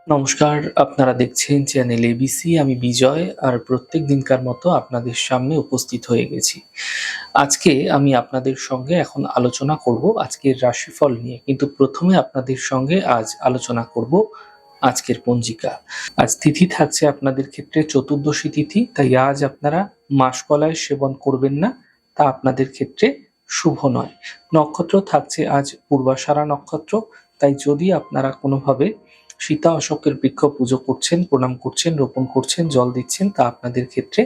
নমস্কার, আপনারা দেখছেন চ্যানেল এবিসি। আমি বিজয় আর প্রত্যেক দিনকার মতো আপনাদের সামনে উপস্থিত হয়ে গেছি। আজকে আমি আপনাদের সঙ্গে এখন আলোচনা করব আজকের রাশিফল নিয়ে। কিন্তু প্রথমে আপনাদের সঙ্গে আজ আলোচনা করব আজকের পঞ্জিকা। আজ তিথি থাকছে আপনাদের ক্ষেত্রে চতুর্দশী তিথি, তাই আজ আপনারা মাসকলাই সেবন করবেন না, তা আপনাদের ক্ষেত্রে শুভ নয়। নক্ষত্র থাকছে আজ পূর্বাষাঢ়া নক্ষত্র, তাই যদি আপনারা কোনোভাবে সীতা অশোকের বৃক্ষ পুজো করছেন, প্রণাম করছেন, রোপণ করছেন, জল দিচ্ছেন, তা আপনাদের ক্ষেত্রে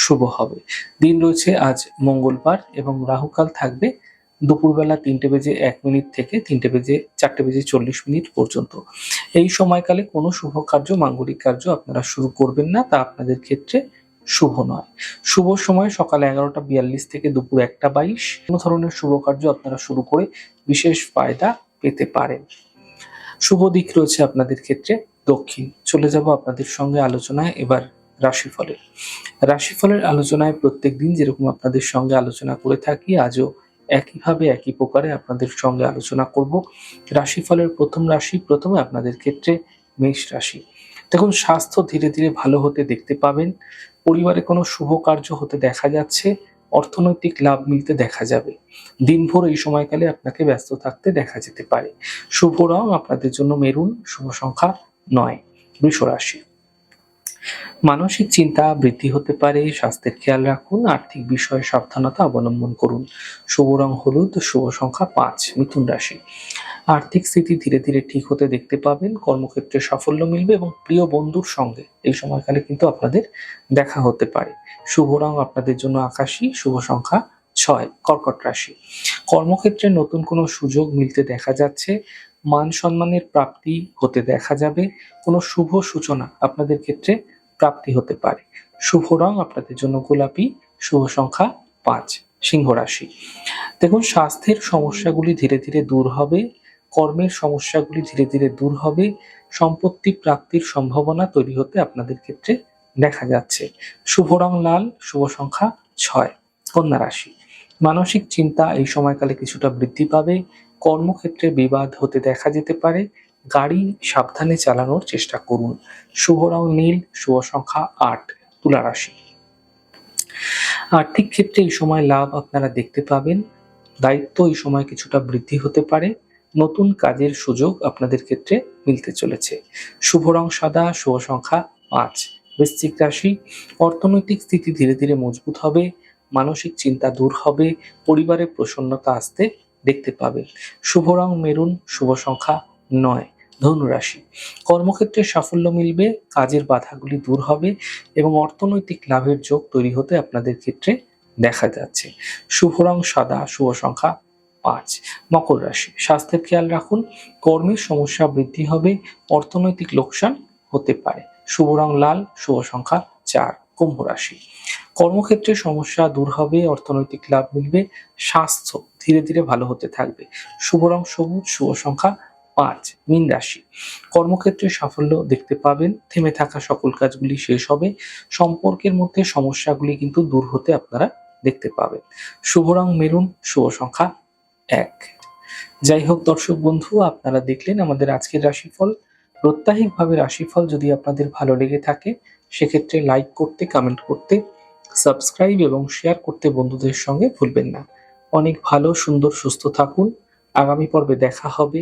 শুভ হবে। দিন রয়েছে আজ মঙ্গলবার এবং রাহুকাল থাকবে দুপুরবেলা 3:01 থেকে 4:40 পর্যন্ত। এই সময়কালে কোনো শুভ কার্য, মাঙ্গলিক কার্য আপনারা শুরু করবেন না, তা আপনাদের ক্ষেত্রে শুভ নয়। শুভ সময় সকাল 11:42 থেকে দুপুর 1:22। কোনো ধরনের শুভ কার্য আপনারা শুরু করে বিশেষ ফায়দা পেতে পারেন। শুভ দিক রয়েছে আপনাদের ক্ষেত্রে দক্ষিণ। চলে যাব আপনাদের সঙ্গে আলোচনায় এবার রাশিফলের। রাশিফলের আলোচনায় প্রত্যেকদিন যেরকম আপনাদের সঙ্গে আলোচনা করে থাকি, আজও একইভাবে একই প্রকারে আপনাদের সঙ্গে আলোচনা করব। রাশিফলের প্রথম রাশি, প্রথমে আপনাদের ক্ষেত্রে মেষ রাশি। দেখুন, স্বাস্থ্য ধীরে ধীরে ভালো হতে দেখতে পাবেন। পরিবারে কোনো শুভ কার্য হতে দেখা যাচ্ছে। অর্থনৈতিক লাভ মিলতে দেখা যাবে। দিনভর এই সময়কালে আপনাকে ব্যস্ত থাকতে দেখা যেতে পারে। শুভ রং আপনাদের জন্য মেরুন, শুভ সংখ্যা 9। বৃষ রাশি। মানসিক চিন্তা বৃদ্ধি হতে পারে, স্বাস্থ্যের খেয়াল রাখুন, আর্থিক বিষয়ে সাবধানতা অবলম্বন করুন। শুভ রং হলুদ, শুভ সংখ্যা 5। মিথুন রাশি। আর্থিক স্থিতি ধীরে ধীরে ঠিক হতে দেখতে পাবেন, কর্মক্ষেত্রে সাফল্য মিলবে এবং প্রিয় বন্ধুর সঙ্গে এই সময়কালে কিন্তু আপনাদের দেখা হতে পারে। শুভ রং আপনাদের জন্য আকাশী, শুভ সংখ্যা 6। কর্কট রাশি। কর্মক্ষেত্রে নতুন কোনো সুযোগ মিলতে দেখা যাচ্ছে, মান সম্মানের প্রাপ্তি হতে দেখা যাবে, কোনো শুভ সূচনা আপনাদের ক্ষেত্রে প্রাপ্তি হতে পারে। শুভ রং আপনাদের জন্য গোলাপি, শুভ সংখ্যা 5। সিংহ রাশি। দেখুন, স্বাস্থ্যের সমস্যাগুলি ধীরে ধীরে দূর হবে, কর্মের সমস্যাগুলি ধীরে ধীরে দূর হবে, সম্পত্তি প্রাপ্তির সম্ভাবনা তৈরি হতে আপনাদের ক্ষেত্রে দেখা যাচ্ছে। শুভ রং লাল, শুভ সংখ্যা 6। কন্যা রাশি। মানসিক চিন্তা এই সময়কালে কিছুটা বৃদ্ধি পাবে, কর্মক্ষেত্রে বিবাদ হতে দেখা যেতে পারে, গাড়ি সাবধানে চালানোর চেষ্টা করুন। শুভ রং নীল, শুভ সংখ্যা 8। তুলা রাশি। আর্থিক ক্ষেত্রে এই সময় লাভ আপনারা দেখতে পাবেন, দায়িত্ব এই সময় কিছুটা বৃদ্ধি হতে পারে, নতুন কাজের সুযোগ আপনাদের ক্ষেত্রে মিলতে চলেছে। শুভ রং সাদা, শুভ সংখ্যা 5। বৃশ্চিক রাশি। অর্থনৈতিক স্থিতি ধীরে ধীরে মজবুত হবে, মানসিক চিন্তা দূর হবে, পরিবারে প্রসন্নতা আসতে দেখতে পাবেন। শুভ রং মেরুন, শুভ সংখ্যা 9। ধনু রাশি। কর্মক্ষেত্রে সাফল্য মিলবে, কাজের বাধাগুলি দূর হবে এবং অর্থনৈতিক লাভের যোগ তৈরি হতে আপনাদের ক্ষেত্রে দেখা যাচ্ছে। শুভ রং সাদা, শুভ সংখ্যা 5। মকর রাশি। স্বাস্থ্যের খেয়াল রাখুন, কর্মের সমস্যা বৃদ্ধি হবে, অর্থনৈতিক লোকসান হতে পারে। শুভ রং লাল, শুভ সংখ্যা 4। কুম্ভ রাশি। কর্মক্ষেত্রে সমস্যা দূর হবে, অর্থনৈতিক লাভ মিলবে, স্বাস্থ্য ধীরে ধীরে ভালো হতে থাকবে। শুভ রং সবুজ, শুভ সংখ্যা 5। মীন রাশি। কর্মক্ষেত্রে সাফল্য দেখতে পাবেন, থেমে থাকা সকল কাজগুলি শেষ হবে, সম্পর্কের মধ্যে সমস্যাগুলি কিন্তু দূর হতে আপনারা দেখতে পাবেন। শুভ রং মেরুন, শুভ সংখ্যা 1। যাই হোক দর্শক বন্ধু, আপনারা দেখলেন আমাদের আজকের রাশিফল। প্রত্যাহিকভাবে রাশিফল যদি আপনাদের ভালো লেগে থাকে, সেক্ষেত্রে লাইক করতে, কমেন্ট করতে, সাবস্ক্রাইব এবং শেয়ার করতে বন্ধুদের সঙ্গে ভুলবেন না। অনেক ভালো, সুন্দর, সুস্থ থাকুন। আগামী পর্বে দেখা হবে।